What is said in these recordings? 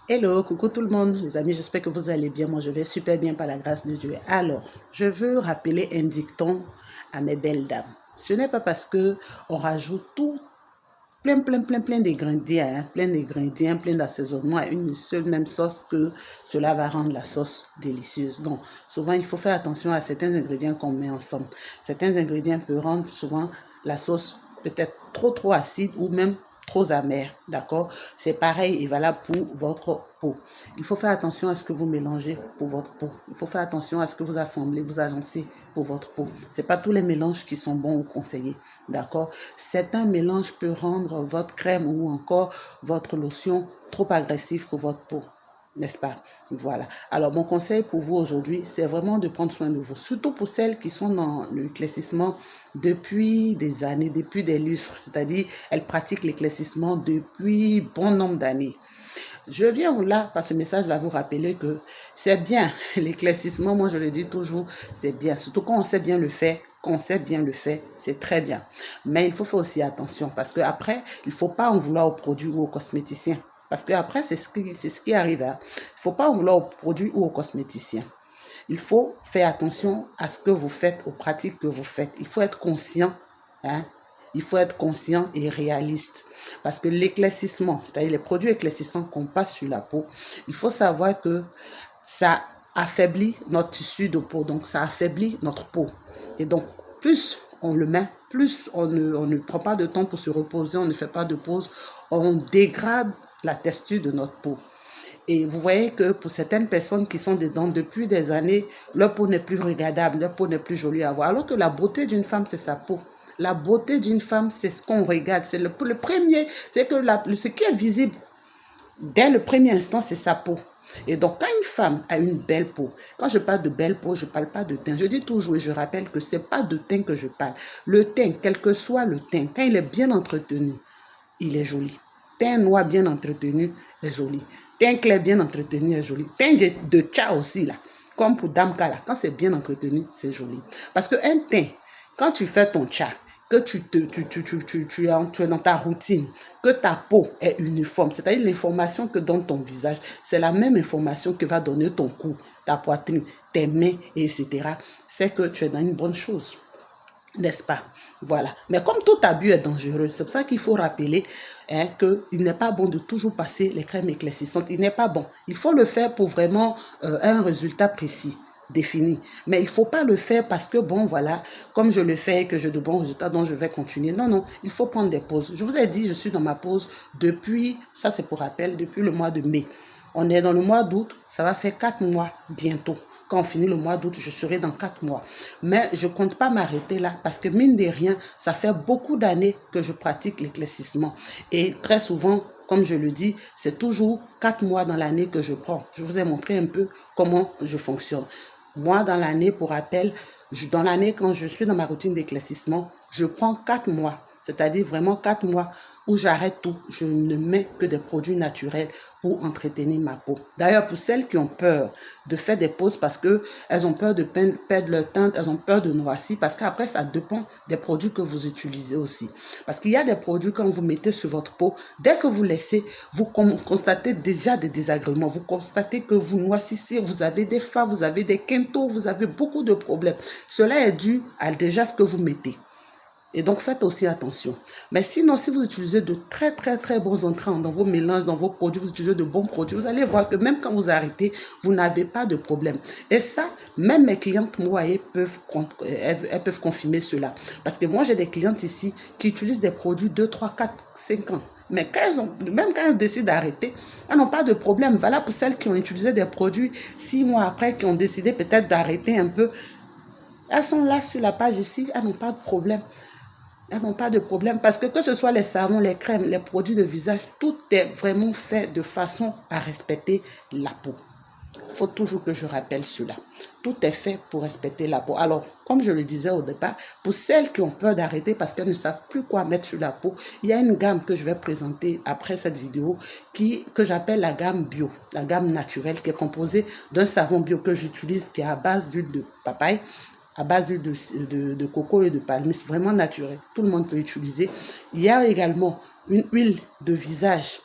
Hello, coucou tout le monde, les amis, j'espère que vous allez bien. Moi, je vais super bien par la grâce de Dieu. Alors, je veux rappeler un dicton à mes belles dames. Ce n'est pas parce que on rajoute tout, plein d'ingrédients, plein d'assaisonnements à une seule même sauce que cela va rendre la sauce délicieuse. Donc, souvent, il faut faire attention à certains ingrédients qu'on met ensemble. Certains ingrédients peuvent rendre souvent la sauce peut-être trop acide ou même trop amère, d'accord? C'est pareil et valable pour votre peau. Il faut faire attention à ce que vous mélangez pour votre peau. Il faut faire attention à ce que vous assemblez, vous agencez pour votre peau. C'est pas tous les mélanges qui sont bons ou conseillés, d'accord? Certains mélanges peuvent rendre votre crème ou encore votre lotion trop agressif pour votre peau. N'est-ce pas? Voilà. Alors, mon conseil pour vous aujourd'hui, c'est vraiment de prendre soin de vous. Surtout pour celles qui sont dans l'éclaircissement depuis des années, depuis des lustres. C'est-à-dire, elles pratiquent l'éclaircissement depuis bon nombre d'années. Je viens là, par ce message-là, vous rappeler que c'est bien. L'éclaircissement, moi, je le dis toujours, c'est bien. Surtout quand on sait bien le faire, c'est très bien. Mais il faut faire aussi attention parce qu'après, il ne faut pas en vouloir aux produits ou aux cosméticiens. Parce qu'après, c'est ce qui arrive. Hein. Il ne faut pas en vouloir aux produits ou aux cosméticiens. Il faut faire attention à ce que vous faites, aux pratiques que vous faites. Il faut être conscient, hein. Il faut être conscient et réaliste. Parce que l'éclaircissement, c'est-à-dire les produits éclaircissants qu'on passe sur la peau, il faut savoir que ça affaiblit notre tissu de peau. Donc, ça affaiblit notre peau. Et donc, plus on le met, plus on ne prend pas de temps pour se reposer, on ne fait pas de pause, on dégrade la texture de notre peau. Et vous voyez que pour certaines personnes qui sont dedans depuis des années, leur peau n'est plus regardable, leur peau n'est plus jolie à voir. Alors que la beauté d'une femme, c'est sa peau. La beauté d'une femme, c'est ce qu'on regarde. C'est le premier, c'est que ce qui est visible dès le premier instant, c'est sa peau. Et donc, quand une femme a une belle peau, quand je parle de belle peau, je ne parle pas de teint. Je dis toujours et je rappelle que ce n'est pas de teint que je parle. Le teint, quel que soit le teint, quand il est bien entretenu, il est joli. Teint noir bien entretenu est joli. Teint clair bien entretenu est joli. Teint de tcha aussi, là, comme pour Damka, là, quand c'est bien entretenu, c'est joli. Parce qu'un teint, quand tu fais ton tcha, que tu es dans ta routine, que ta peau est uniforme, c'est-à-dire l'information que donne ton visage, c'est la même information que va donner ton cou, ta poitrine, tes mains, etc. C'est que tu es dans une bonne chose. N'est-ce pas? Voilà. Mais comme tout abus est dangereux, c'est pour ça qu'il faut rappeler qu'il n'est pas bon de toujours passer les crèmes éclaircissantes. Il n'est pas bon. Il faut le faire pour vraiment un résultat précis, défini. Mais il ne faut pas le faire parce que, bon, voilà, comme je le fais et que j'ai de bons résultats, donc je vais continuer. Non, non, il faut prendre des pauses. Je vous ai dit, je suis dans ma pause depuis, ça c'est pour rappel, depuis le mois de mai. On est dans le mois d'août, ça va faire 4 mois bientôt. Quand on finit le mois d'août, je serai dans 4 mois. Mais je ne compte pas m'arrêter là parce que mine de rien, ça fait beaucoup d'années que je pratique l'éclaircissement. Et très souvent, comme je le dis, c'est toujours 4 mois dans l'année que je prends. Je vous ai montré un peu comment je fonctionne. Moi, dans l'année, pour rappel, dans l'année, quand je suis dans ma routine d'éclaircissement, je prends 4 mois. C'est-à-dire vraiment 4 mois où j'arrête tout. Je ne mets que des produits naturels pour entretenir ma peau. D'ailleurs, pour celles qui ont peur de faire des pauses parce qu'elles ont peur de perdre leur teinte, elles ont peur de noircir, parce qu'après, ça dépend des produits que vous utilisez aussi. Parce qu'il y a des produits, quand vous mettez sur votre peau, dès que vous laissez, vous constatez déjà des désagréments. Vous constatez que vous noircissez, vous avez des fards, vous avez des quintaux, vous avez beaucoup de problèmes. Cela est dû à déjà ce que vous mettez. Et donc, faites aussi attention. Mais sinon, si vous utilisez de très bons entrants dans vos mélanges, dans vos produits, vous utilisez de bons produits, vous allez voir que même quand vous arrêtez, vous n'avez pas de problème. Et ça, même mes clientes, moi, elles peuvent confirmer cela. Parce que moi, j'ai des clientes ici qui utilisent des produits 2, 3, 4, 5 ans. Mais même quand elles décident d'arrêter, elles n'ont pas de problème. Voilà pour celles qui ont utilisé des produits 6 mois après, qui ont décidé peut-être d'arrêter un peu. Elles sont là sur la page ici, elles n'ont pas de problème. Elles n'ont pas de problème parce que ce soit les savons, les crèmes, les produits de visage, tout est vraiment fait de façon à respecter la peau. Il faut toujours que je rappelle cela. Tout est fait pour respecter la peau. Alors, comme je le disais au départ, pour celles qui ont peur d'arrêter parce qu'elles ne savent plus quoi mettre sur la peau, il y a une gamme que je vais présenter après cette vidéo que j'appelle la gamme bio, la gamme naturelle qui est composée d'un savon bio que j'utilise qui est à base d'huile de papaye, à base de coco et de palme, c'est vraiment naturel. Tout le monde peut utiliser. Il y a également une huile de visage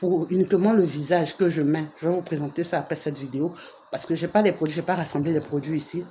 pour uniquement le visage que je mets. Je vais vous présenter ça après cette vidéo parce que je n'ai pas les produits, je n'ai pas rassemblé les produits ici.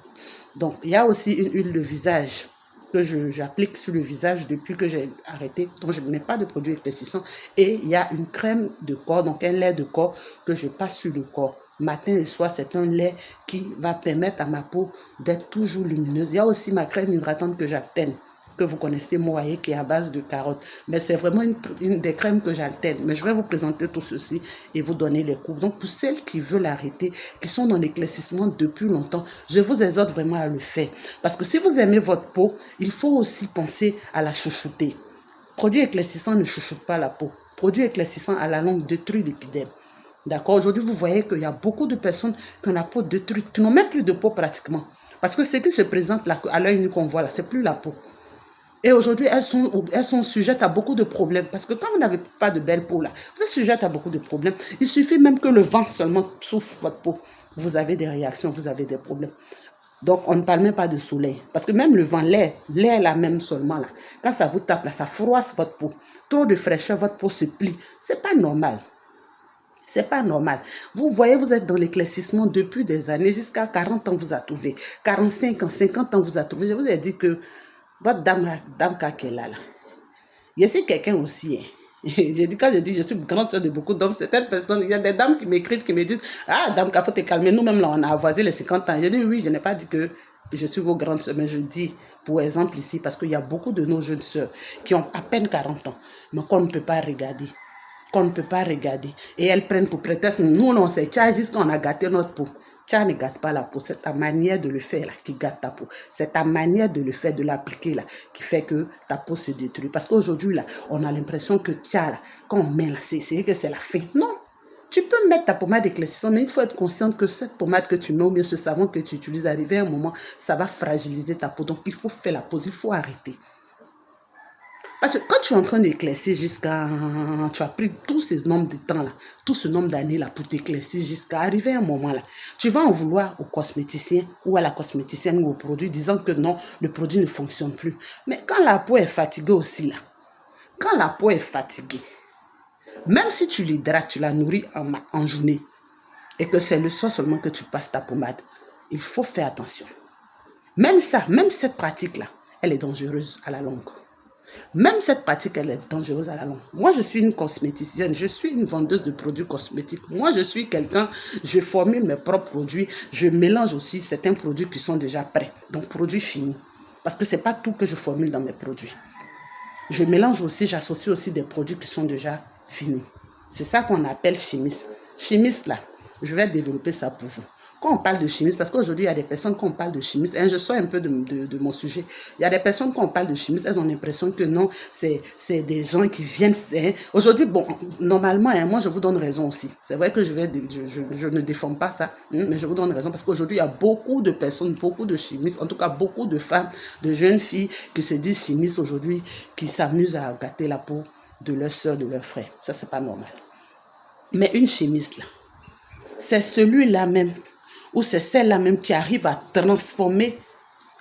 Donc, il y a aussi une huile de visage que j'applique sur le visage depuis que j'ai arrêté. Donc, je ne mets pas de produits éclaircissants. Et il y a une crème de corps, donc un lait de corps que je passe sur le corps. Matin et soir, c'est un lait qui va permettre à ma peau d'être toujours lumineuse. Il y a aussi ma crème hydratante que j'alterne, que vous connaissez, Moaé, qui est à base de carottes. Mais c'est vraiment une des crèmes que j'alterne. Mais je vais vous présenter tout ceci et vous donner les coups. Donc, pour celles qui veulent arrêter, qui sont dans l'éclaircissement depuis longtemps, je vous exhorte vraiment à le faire. Parce que si vous aimez votre peau, il faut aussi penser à la chouchouter. Produit éclaircissant ne chouchoute pas la peau. Produit éclaircissant à la longue détruit l'épiderme. D'accord? Aujourd'hui, vous voyez qu'il y a beaucoup de personnes qui ont la peau détruite, qui n'ont même plus de peau pratiquement. Parce que ce qui se présente là, à l'œil nu qu'on voit là, c'est plus la peau. Et aujourd'hui, elles sont sujettes à beaucoup de problèmes. Parce que quand vous n'avez pas de belle peau là, vous êtes sujette à beaucoup de problèmes. Il suffit même que le vent seulement souffle votre peau. Vous avez des réactions, vous avez des problèmes. Donc, on ne parle même pas de soleil. Parce que même le vent, l'air là même seulement là, quand ça vous tape là, ça froisse votre peau. Trop de fraîcheur, votre peau se plie. C'est pas normal. C'est pas normal. Vous voyez, vous êtes dans l'éclaircissement depuis des années, jusqu'à 40 ans vous a trouvé. 45 ans, 50 ans vous a trouvé. Je vous ai dit que votre dame qui est là. Je suis quelqu'un aussi. J'ai dit, quand je dis je suis grande soeur de beaucoup d'hommes, certaines personnes, il y a des dames qui m'écrivent, qui me disent, ah, dame, il faut te calmer. Nous-mêmes, là, on a avoisé les 50 ans. Je dis, oui, je n'ai pas dit que je suis vos grandes soeurs, mais je dis, pour exemple ici, parce qu'il y a beaucoup de nos jeunes soeurs qui ont à peine 40 ans, mais qu'on ne peut pas regarder. Qu'on ne peut pas regarder. Et elles prennent pour prétexte, nous, on sait, juste qu'on a gâté notre peau. Ça ne gâte pas la peau, c'est ta manière de le faire là, qui gâte ta peau. C'est ta manière de le faire, de l'appliquer là, qui fait que ta peau se détruit. Parce qu'aujourd'hui, là, on a l'impression que là, quand on met là, c'est que c'est la fin. Non, tu peux mettre ta pommade éclaircissante, mais il faut être consciente que cette pommade que tu mets, ou bien ce savon que tu utilises, arrivé à un moment, ça va fragiliser ta peau. Donc, il faut faire la pause, il faut arrêter. Parce que quand tu es en train d'éclaircir jusqu'à... Tu as pris tout ce nombre de temps là, tout ce nombre d'années là pour t'éclaircir jusqu'à arriver à un moment là. Tu vas en vouloir au cosméticien ou à la cosméticienne ou au produit disant que non, le produit ne fonctionne plus. Mais quand la peau est fatiguée aussi là, quand la peau est fatiguée, même si tu l'hydrates, tu la nourris en journée et que c'est le soir seulement que tu passes ta pommade, il faut faire attention. Même ça, même cette pratique là, elle est dangereuse à la longue. Même cette pratique, elle est dangereuse à la longue. Moi, je suis une cosméticienne, je suis une vendeuse de produits cosmétiques. Moi, je suis quelqu'un, je formule mes propres produits, je mélange aussi certains produits qui sont déjà prêts, donc produits finis. Parce que ce n'est pas tout que je formule dans mes produits. Je mélange aussi, j'associe aussi des produits qui sont déjà finis. C'est ça qu'on appelle chimiste. Chimiste, là, je vais développer ça pour vous. Quand on parle de chimiste, parce qu'aujourd'hui, il y a des personnes, quand on parle de chimiste, je sors un peu de mon sujet, il y a des personnes, quand on parle de chimiste, elles ont l'impression que non, c'est des gens qui viennent faire. Aujourd'hui, bon, normalement, moi, je vous donne raison aussi. C'est vrai que je ne défends pas ça, mais je vous donne raison parce qu'aujourd'hui, il y a beaucoup de personnes, beaucoup de chimistes, en tout cas, beaucoup de femmes, de jeunes filles qui se disent chimistes aujourd'hui, qui s'amusent à gâter la peau de leurs soeurs, de leurs frères. Ça, c'est pas normal. Mais une chimiste, là, c'est celui-là même, ou c'est celle-là même qui arrive à transformer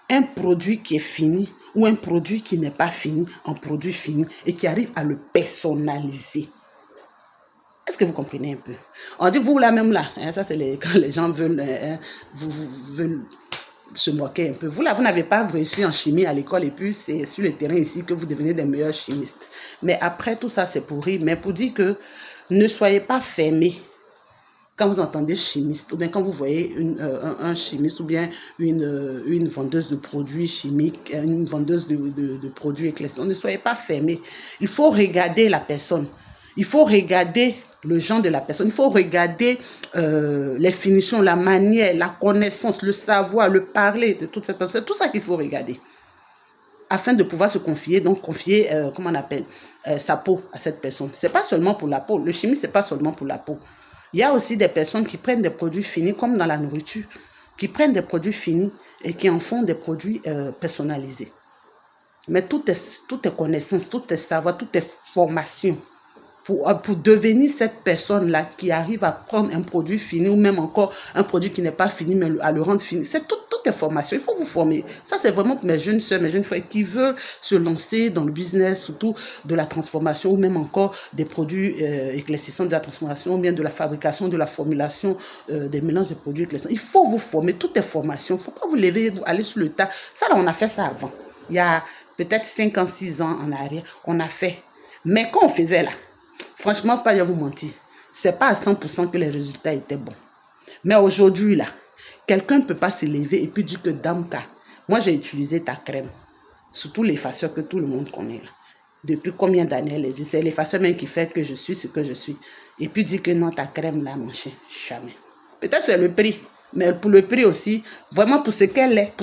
un produit qui est fini ou un produit qui n'est pas fini en produit fini et qui arrive à le personnaliser. Est-ce que vous comprenez un peu? On dit, vous là même là, ça c'est quand les gens veulent, veulent se moquer un peu. Vous là, vous n'avez pas réussi en chimie à l'école et puis c'est sur le terrain ici que vous devenez des meilleurs chimistes. Mais après tout ça, c'est pourri. Mais pour dire que ne soyez pas fermés. Quand vous entendez chimiste, ou bien quand vous voyez un chimiste, ou bien une vendeuse de produits chimiques, une vendeuse de produits éclaircissants, ne soyez pas fermés. Il faut regarder la personne. Il faut regarder le genre de la personne. Il faut regarder les finitions, la manière, la connaissance, le savoir, le parler de toute cette personne. C'est tout ça qu'il faut regarder. Afin de pouvoir se confier, donc confier, comment on appelle, sa peau à cette personne. Ce n'est pas seulement pour la peau. Le chimiste, ce n'est pas seulement pour la peau. Il y a aussi des personnes qui prennent des produits finis, comme dans la nourriture, qui prennent des produits finis et qui en font des produits personnalisés. Mais toutes tes connaissances, tous tes savoirs, toutes tes formations, pour devenir cette personne-là qui arrive à prendre un produit fini ou même encore un produit qui n'est pas fini, mais à le rendre fini, c'est tout Toutes les formations, il faut vous former. Ça, c'est vraiment pour mes jeunes soeurs, mes jeunes frères qui veulent se lancer dans le business, surtout de la transformation ou même encore des produits éclaircissants de la transformation ou bien de la fabrication, de la formulation des mélanges de produits éclaircissants. Il faut vous former. Toutes les formations. Il ne faut pas vous lever, vous aller sur le tas. Ça, là, on a fait ça avant. Il y a peut-être 5 ans, 6 ans en arrière, on a fait. Mais quand on faisait là, franchement, il ne faut pas vous mentir. Ce n'est pas à 100% que les résultats étaient bons. Mais aujourd'hui, là, quelqu'un ne peut pas se lever et puis dire que Damka, moi j'ai utilisé ta crème. Surtout l'effaceur que tout le monde connaît. Là. Depuis combien d'années elle existe? C'est l'effaceur même qui fait que je suis ce que je suis. Et puis dire que non, ta crème là, mon chien, jamais. Peut-être c'est le prix. Mais pour le prix aussi, vraiment pour ce qu'elle est,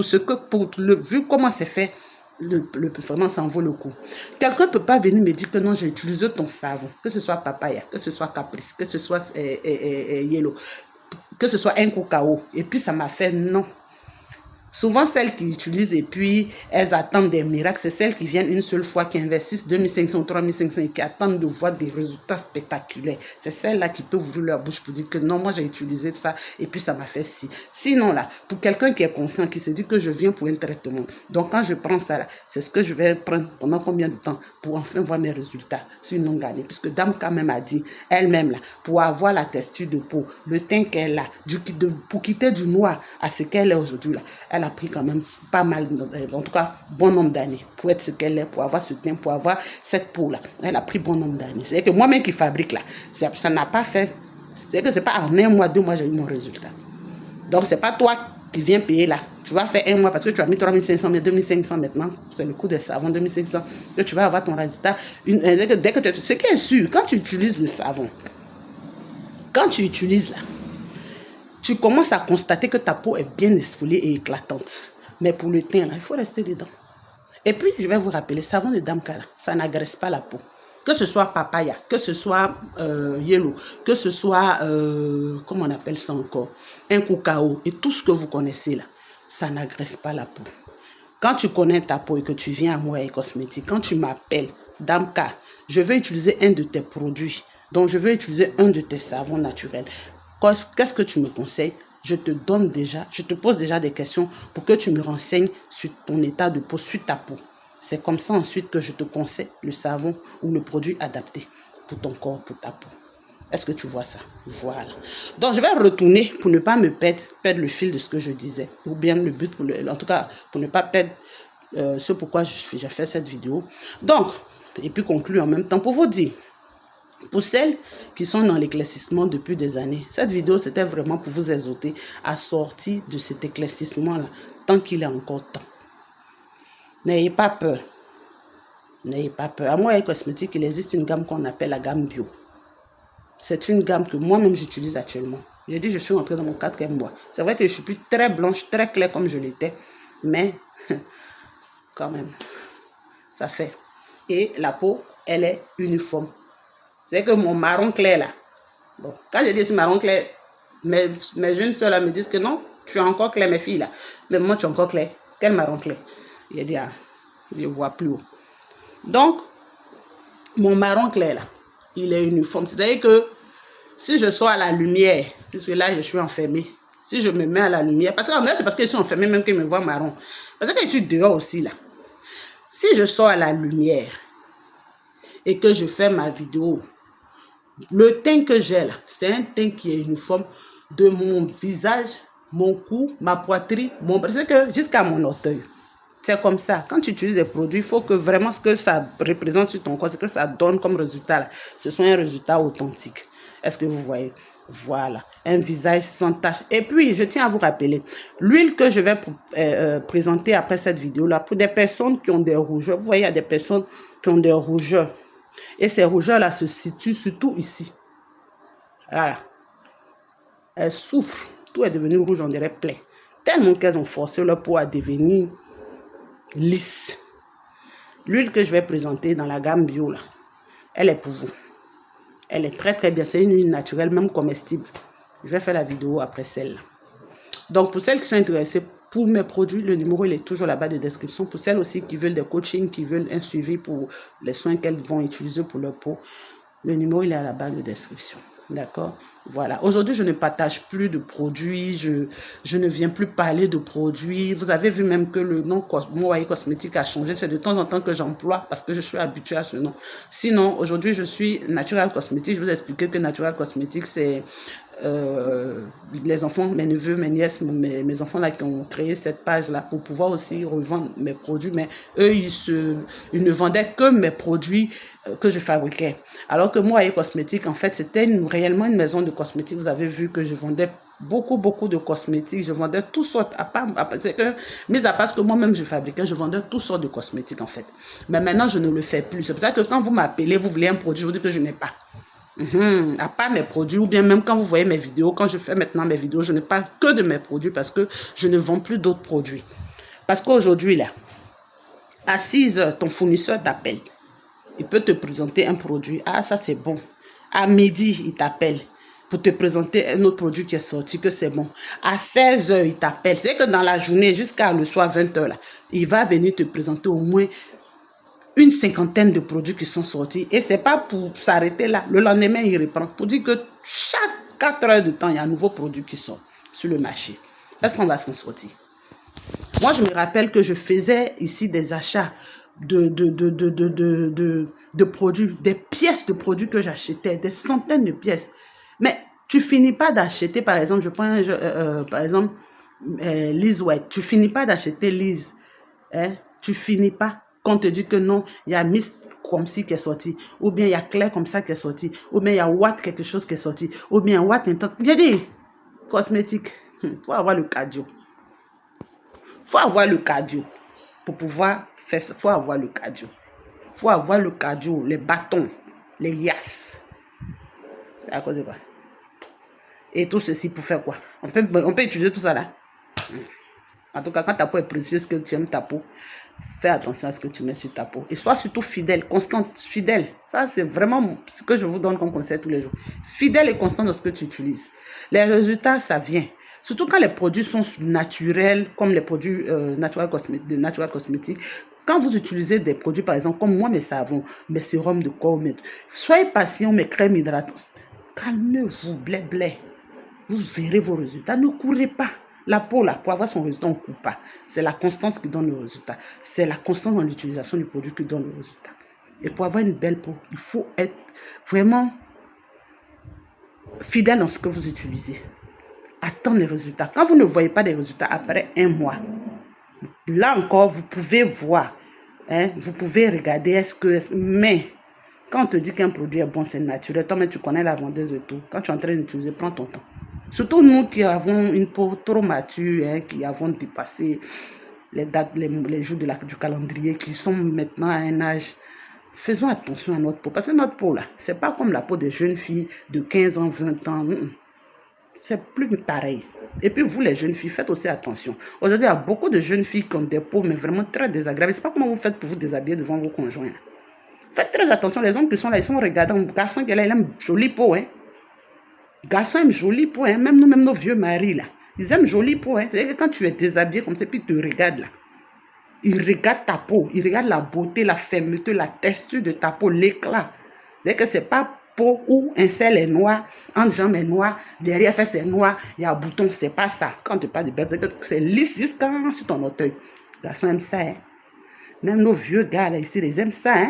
vu comment c'est fait, vraiment ça en vaut le coup. Quelqu'un ne peut pas venir me dire que non, j'ai utilisé ton savon, que ce soit papaya, que ce soit caprice, que ce soit yellow, que ce soit un cacao, et puis ça m'a fait non. Souvent, celles qui utilisent et puis elles attendent des miracles, c'est celles qui viennent une seule fois, qui investissent 2500 ou 3500 et qui attendent de voir des résultats spectaculaires. C'est celles-là qui peuvent ouvrir leur bouche pour dire que non, moi j'ai utilisé ça et puis ça m'a fait ci. Sinon, là, pour quelqu'un qui est conscient, qui se dit que je viens pour un traitement, donc quand je prends ça, là, c'est ce que je vais prendre pendant combien de temps pour enfin voir mes résultats sur une longue année. Puisque Dame quand même a dit, elle-même, là, pour avoir la texture de peau, le teint qu'elle a, pour quitter du noir à ce qu'elle est aujourd'hui, là, elle a pris quand même pas mal, en tout cas, bon nombre d'années pour être ce qu'elle est, pour avoir ce teint, pour avoir cette peau-là. Elle a pris bon nombre d'années. C'est que moi-même qui fabrique là, ça n'a pas fait, c'est que c'est pas en un mois, 2 mois, j'ai eu mon résultat. Donc, c'est pas toi qui viens payer là. Tu vas faire un mois parce que tu as mis 3500, mais 2500 maintenant, c'est le coût de savon, 2500, que tu vas avoir ton résultat. Dès que ce qui est sûr, quand tu utilises le savon, quand tu utilises là, tu commences à constater que ta peau est bien esfoliée et éclatante. Mais pour le teint, là, il faut rester dedans. Et puis, je vais vous rappeler, savon de Damka, ça n'agresse pas la peau. Que ce soit papaya, que ce soit yellow, que ce soit, comment on appelle ça encore, un cacao et tout ce que vous connaissez là, ça n'agresse pas la peau. Quand tu connais ta peau et que tu viens à moi et cosmétique, quand tu m'appelles Damka, je vais utiliser un de tes produits, donc je vais utiliser un de tes savons naturels. Qu'est-ce que tu me conseilles? Je te pose déjà des questions pour que tu me renseignes sur ton état de peau, sur ta peau. C'est comme ça ensuite que je te conseille le savon ou le produit adapté pour ton corps, pour ta peau. Est-ce que tu vois ça? Voilà. Donc, je vais retourner pour ne pas me perdre le fil de ce que je disais. Ou bien le but, en tout cas, pour ne pas perdre ce pourquoi j'ai fait cette vidéo. Donc, et puis conclure en même temps pour vous dire, pour celles qui sont dans l'éclaircissement depuis des années, cette vidéo, c'était vraiment pour vous exhorter à sortir de cet éclaircissement-là, tant qu'il est encore temps. N'ayez pas peur. N'ayez pas peur. À moi et cosmétique, il existe une gamme qu'on appelle la gamme bio. C'est une gamme que moi-même j'utilise actuellement. J'ai dit, je suis entrée dans mon 4e mois. C'est vrai que je suis plus très blanche, très claire comme je l'étais, mais quand même, ça fait. Et la peau, elle est uniforme. C'est que mon marron clair là, bon, quand je dis marron clair, mes jeunes soeurs là me disent que non, tu es encore clair, mes filles là. Mais moi, tu es encore clair. Quel marron clair? Il a dit, ah, je vois plus haut. Donc, mon marron clair là, il est uniforme. C'est-à-dire que si je sors à la lumière, puisque là, je suis enfermée, si je me mets à la lumière, parce qu'en fait, c'est parce que je suis enfermée même qu'ils me voient marron. Parce que je suis dehors aussi là. Si je sors à la lumière et que je fais ma vidéo, le teint que j'ai là, c'est un teint qui est uniforme de mon visage, mon cou, ma poitrine, mon bras, c'est que jusqu'à mon orteil. C'est comme ça. Quand tu utilises des produits, il faut que vraiment ce que ça représente sur ton corps, ce que ça donne comme résultat, là, ce soit un résultat authentique. Est-ce que vous voyez? Voilà. Un visage sans tache. Et puis, je tiens à vous rappeler, l'huile que je vais présenter après cette vidéo-là, pour des personnes qui ont des rougeurs, vous voyez, il y a des personnes qui ont des rougeurs. Et ces rougeurs-là se situent surtout ici. Voilà. Elles souffrent. Tout est devenu rouge, on dirait plein. Tellement qu'elles ont forcé leur peau à devenir lisse. L'huile que je vais présenter dans la gamme bio, là, elle est pour vous. Elle est très très bien. C'est une huile naturelle, même comestible. Je vais faire la vidéo après celle-là. Donc, pour celles qui sont intéressées pour mes produits, le numéro il est toujours là-bas de description. Pour celles aussi qui veulent des coachings, qui veulent un suivi pour les soins qu'elles vont utiliser pour leur peau, le numéro il est à la barre de description. D'accord? Voilà. Aujourd'hui, je ne partage plus de produits. Je ne viens plus parler de produits. Vous avez vu même que le nom Moaye Cosmétique a changé. C'est de temps en temps que j'emploie parce que je suis habituée à ce nom. Sinon, aujourd'hui, je suis Natural Cosmétique. Je vous ai expliqué que Natural Cosmétique, c'est les enfants, mes neveux, mes nièces, mes enfants là qui ont créé cette page là pour pouvoir aussi revendre mes produits, mais eux ils ne vendaient que mes produits que je fabriquais, alors que moi, Cosmétique, en fait, c'était réellement une maison de cosmétiques. Vous avez vu que je vendais beaucoup de cosmétiques, je vendais toutes sortes, mis à part ce que moi-même je fabriquais, je vendais toutes sortes de cosmétiques en fait, mais maintenant je ne le fais plus. C'est pour ça que quand vous m'appelez, vous voulez un produit, je vous dis que je n'ai pas. À part mes produits, ou bien même quand vous voyez mes vidéos, quand je fais maintenant mes vidéos, je ne parle que de mes produits parce que je ne vends plus d'autres produits. Parce qu'aujourd'hui, là, à 6 heures, ton fournisseur t'appelle. Il peut te présenter un produit. Ah, ça c'est bon. À midi, il t'appelle pour te présenter un autre produit qui est sorti, que c'est bon. À 16 heures, il t'appelle. C'est que dans la journée, jusqu'à le soir, 20 heures, là, il va venir te présenter au moins une cinquantaine de produits qui sont sortis. Et ce n'est pas pour s'arrêter là. Le lendemain, il reprend. Pour dire que chaque 4 heures de temps, il y a un nouveau produit qui sort sur le marché. Est-ce qu'on va s'en sortir? Moi, je me rappelle que je faisais ici des achats de produits, des pièces de produits que j'achetais, des centaines de pièces. Mais tu finis pas d'acheter, par exemple, je prends par exemple Liz White. Tu finis pas d'acheter Liz. Hein? Tu finis pas. Quand on te dit que non, il y a Miss comme ci qui est sorti, ou bien il y a Claire comme ça qui est sorti, ou bien il y a Watt quelque chose qui est sorti, ou bien Watt intense. J'ai dit, cosmétique, faut avoir le cardio. Faut avoir le cardio pour pouvoir faire ça. Faut avoir le cardio. Faut avoir le cardio, les bâtons, les yas. C'est à cause de quoi? Et tout ceci pour faire quoi? On peut utiliser tout ça là. En tout cas, quand ta peau est précieuse, que tu aimes ta peau, fais attention à ce que tu mets sur ta peau. Et sois surtout fidèle, constante, fidèle. Ça, c'est vraiment ce que je vous donne comme conseil tous les jours. Fidèle et constant dans ce que tu utilises. Les résultats, ça vient. Surtout quand les produits sont naturels, comme les produits de Natural Cosmétique. Quand vous utilisez des produits, par exemple, comme moi, mes savons, mes sérums de corps, soyez patient, mes crèmes hydratantes. Calmez-vous, blé. Vous verrez vos résultats. Ne courez pas. La peau, là, pour avoir son résultat, on ne court pas. C'est la constance qui donne le résultat. C'est la constance dans l'utilisation du produit qui donne le résultat. Et pour avoir une belle peau, il faut être vraiment fidèle dans ce que vous utilisez. Attendre les résultats. Quand vous ne voyez pas des résultats après un mois, là encore, vous pouvez voir. Vous pouvez regarder, mais quand on te dit qu'un produit est bon, c'est naturel. Toi-même, tu connais la vendeuse et tout. Quand tu es en train d'utiliser, prends ton temps. Surtout nous qui avons une peau trop mature, qui avons dépassé les dates, les jours du calendrier, qui sont maintenant à un âge, faisons attention à notre peau. Parce que notre peau, là, c'est pas comme la peau des jeunes filles de 15 ans, 20 ans. C'est plus pareil. Et puis vous, les jeunes filles, faites aussi attention. Aujourd'hui, il y a beaucoup de jeunes filles qui ont des peaux, mais vraiment très désagréables. C'est pas comment vous faites pour vous déshabiller devant vos conjoints. Faites très attention. Les hommes qui sont là, ils sont regardants. Le garçon qui est là, il aime jolie peau, Garçon aime jolie peau, même nos vieux maris, là. Ils aiment jolie peau, C'est-à-dire que quand tu es déshabillé comme ça, puis ils te regardent, là. Ils regardent ta peau, ils regardent la beauté, la fermeté, la texture de ta peau, l'éclat. C'est-à-dire que c'est pas peau où un sel est noir, un jambe est noir, derrière fesse est noir, il y a un bouton, c'est pas ça. Quand tu parles de bébé, c'est lisse jusqu'à sur ton orteil. Les garçons aiment ça, Même nos vieux gars, là, ici, ils aiment ça,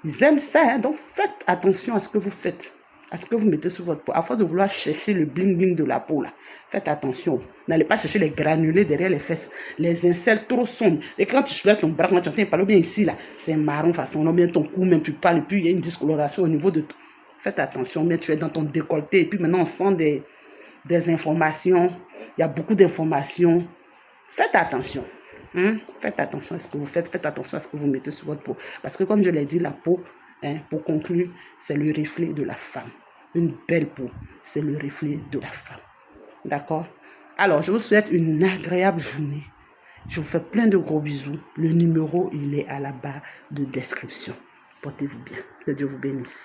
Ils aiment ça, Donc faites attention à ce que vous faites. À ce que vous mettez sur votre peau. À force de vouloir chercher le bling-bling de la peau, là, faites attention. N'allez pas chercher les granulés derrière les fesses, les incels trop sombres. Et quand tu soulèves ton bras, quand tu entends parler, bien ici, là, c'est marron façon, non, bien ton cou, même tu parles, et puis il y a une discoloration au niveau de... Faites attention, mais tu es dans ton décolleté, et puis maintenant on sent des informations. Il y a beaucoup d'informations. Faites attention. Faites attention à ce que vous faites, faites attention à ce que vous mettez sur votre peau. Parce que comme je l'ai dit, la peau, pour conclure, c'est le reflet de la femme. Une belle peau, c'est le reflet de la femme. D'accord? Alors, je vous souhaite une agréable journée. Je vous fais plein de gros bisous. Le numéro, il est à la barre de description. Portez-vous bien. Que Dieu vous bénisse.